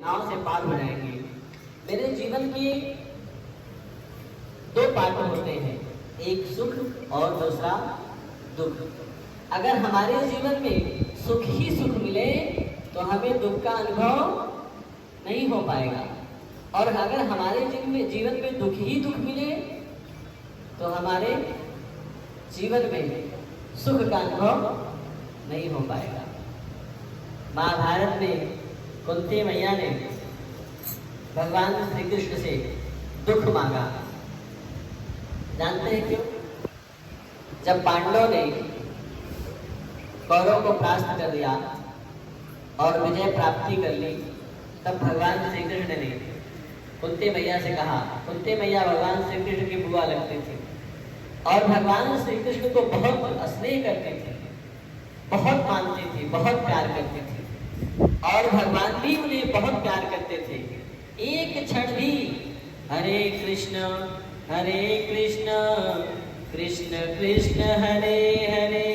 नाव से पार हो जाएंगे। मेरे जीवन के दो पार्ट होते हैं, एक सुख और दूसरा दुख। अगर हमारे जीवन में सुख ही सुख मिले तो हमें दुख का अनुभव नहीं हो पाएगा, और अगर हमारे जीवन में दुख ही दुख मिले तो हमारे जीवन में सुख का अनुभव नहीं हो पाएगा। महाभारत में कुंती मैया ने भगवान श्री कृष्ण से दुख मांगा। जानते हैं क्यों? जब पांडवों ने कौरवों को परास्त कर दिया और विजय प्राप्ति कर ली, तब भगवान श्री कृष्ण ने कुंती मैया से कहा। कुंती मैया भगवान श्री कृष्ण की बुआ लगती थी और भगवान श्री कृष्ण को बहुत स्नेह करती थी, बहुत मानती थी, बहुत प्यार करती थी, और भगवान भी उन्हें बहुत प्यार करते थे। एक क्षण भी हरे कृष्ण कृष्ण कृष्ण हरे हरे,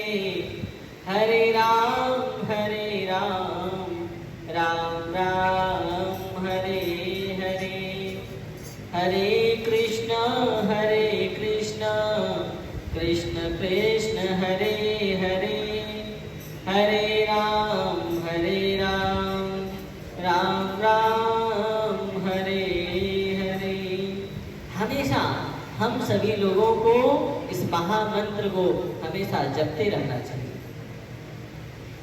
हरे राम राम राम हरे हरे, हरे कृष्ण कृष्ण कृष्ण हरे हरे, हरे राम राम राम हरे हरे। हमेशा हम सभी लोगों को इस महामंत्र को हमेशा जपते रहना चाहिए।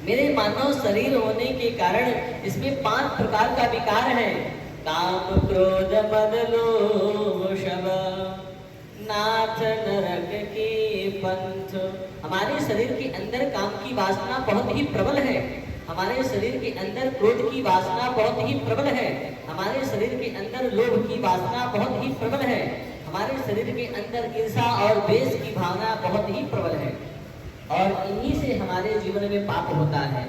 मेरे मानव शरीर होने के कारण इसमें 5 प्रकार का विकार है। काम क्रोध मद लोभ शव नाथ नरक की पंथ। हमारे शरीर के अंदर काम की वासना बहुत ही प्रबल है, हमारे शरीर के अंदर क्रोध की वासना बहुत ही प्रबल है, हमारे शरीर के अंदर लोभ की वासना बहुत ही प्रबल है, हमारे शरीर के अंदर ईर्ष्या और द्वेष की भावना बहुत ही प्रबल है, और इन्हीं से हमारे जीवन में पाप होता है।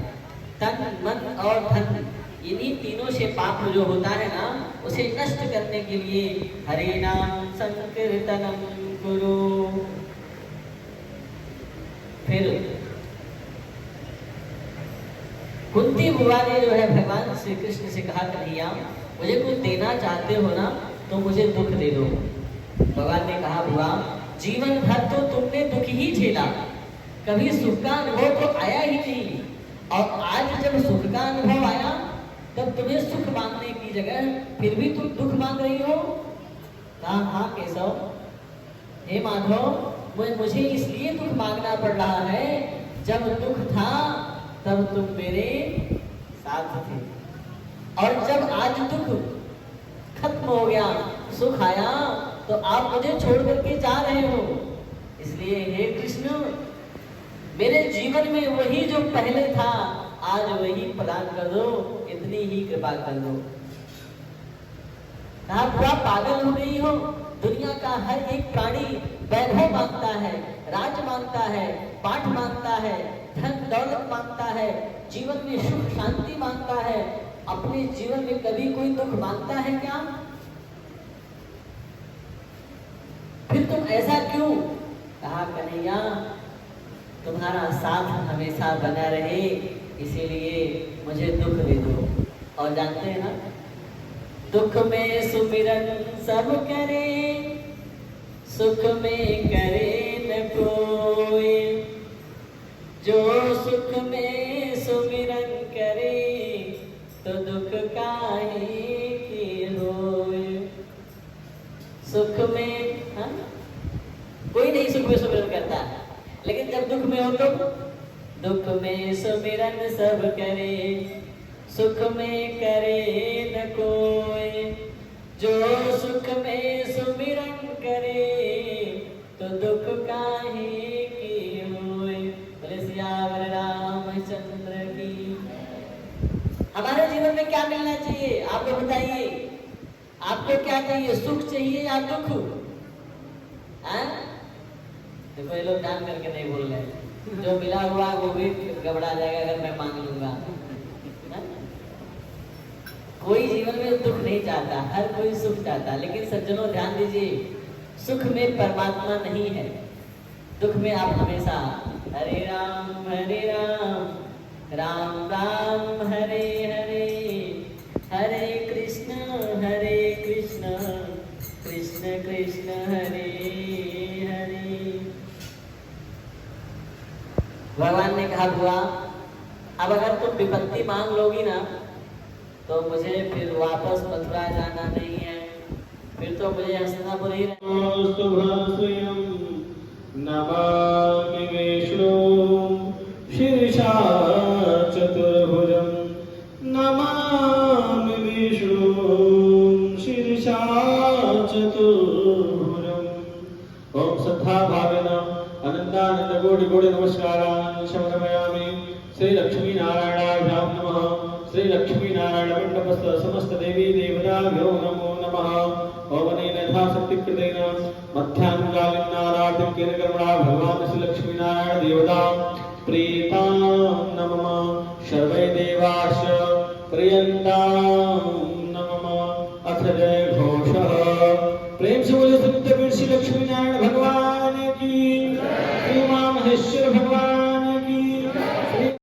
तन मन और धन, इन्हीं तीनों से पाप जो होता है ना, उसे नष्ट करने के लिए हरे नाम संकीर्तनम कुरु। फिर कुंती बुआ ने जो है भगवान श्री कृष्ण से कहा, कन्हैया मुझे कुछ देना चाहते हो ना तो मुझे दुख दे दो। भगवान ने कहा, बुआ जीवन भर तो तुमने दुख ही झेला, कभी सुख का अनुभव तो आया ही नहीं, और आज जब सुख का अनुभव आया तब तुम्हें सुख मांगने की जगह फिर भी तुम दुख मांग रही हो। कहा, हाँ केशव, हे माधव, मुझे इसलिए दुख मांगना पड़ रहा है, जब दुख था तब तुम मेरे साथ थे, और जब आज दुख खत्म हो गया, सुख आया, तो आप मुझे छोड़ करके जा रहे हो। इसलिए हे कृष्ण, मेरे जीवन में वही जो पहले था आज वही प्रदान कर दो, इतनी ही कृपा कर दो। कहा, पूरा पागल हो गई हो? दुनिया का हर एक प्राणी वैभव मांगता है, राज मांगता है, पाठ मांगता है, धन दौलत मांगता है, जीवन में सुख शांति मांगता है। अपने जीवन में कभी कोई दुख मांगता है क्या? फिर तुम ऐसा क्यों? कहा, कन्हैया तुम्हारा साथ हमेशा बना रहे, इसीलिए मुझे दुख दे दो। और जानते हैं ना, दुख में सुमिरन सब करे, सुख में करे न कोई, जो सुख में सुमिरन करे तो दुख काहे की होए। सुख में कोई नहीं सुख में सुमिरन करता, लेकिन जब दुख में हो तो दुख में सुमिरन सब करे, सुख में करे न कोई, जो सुख में सुमिरन करे तो दुख काहे की होए। बोले सियावर रामचंद्र की। हमारे जीवन में क्या मिलना चाहिए आप लोग बताइए? आपको क्या चाहिए, सुख चाहिए या दुख? देखो ये लोग जान करके नहीं बोल रहे, जो मिला हुआ वो भी घबरा जाएगा अगर मैं मांग लूंगा। कोई जीवन में दुख नहीं चाहता, हर कोई सुख चाहता, लेकिन सज्जनों ध्यान दीजिए, सुख में परमात्मा नहीं है। दुख में आप हमेशा हरे राम राम राम हरे हरे, हरे कृष्ण कृष्ण कृष्ण हरे हरे। भगवान ने कहा बुआ, अब अगर तुम विपत्ति मांग लोगी ना तो मुझे फिर वापस मथुरा जाना नहीं है, फिर तो मुझे हस्तिनापुर ही नमामि विष्णु शीर्षा चतुर्भुजं, नमामि विष्णु शीर्षा चतुर्भुजं। ओम श्रद्धा भावेन अनंतानंद कोटि कोटि नमस्कारान् समर्पयामि। श्री लक्ष्मी नारायणाभ्यां नमः। श्री लक्ष्मी नारायण मंडपस्थ समस्त देवी देवताभ्यो नमो नमः। ओमनेन यथाशक्ति कृतेन मध्याह्नकालीन नारायण केन कर्मणा भगवान् श्री लक्ष्मी नारायण देवता प्रीतां नमः। सर्वे देवाश्च प्रियन्तां नमः। अथ जय घोषः। प्रेम से बोले सत्य श्री लक्ष्मी नारायण भगवान की। श्री मां महेश्वर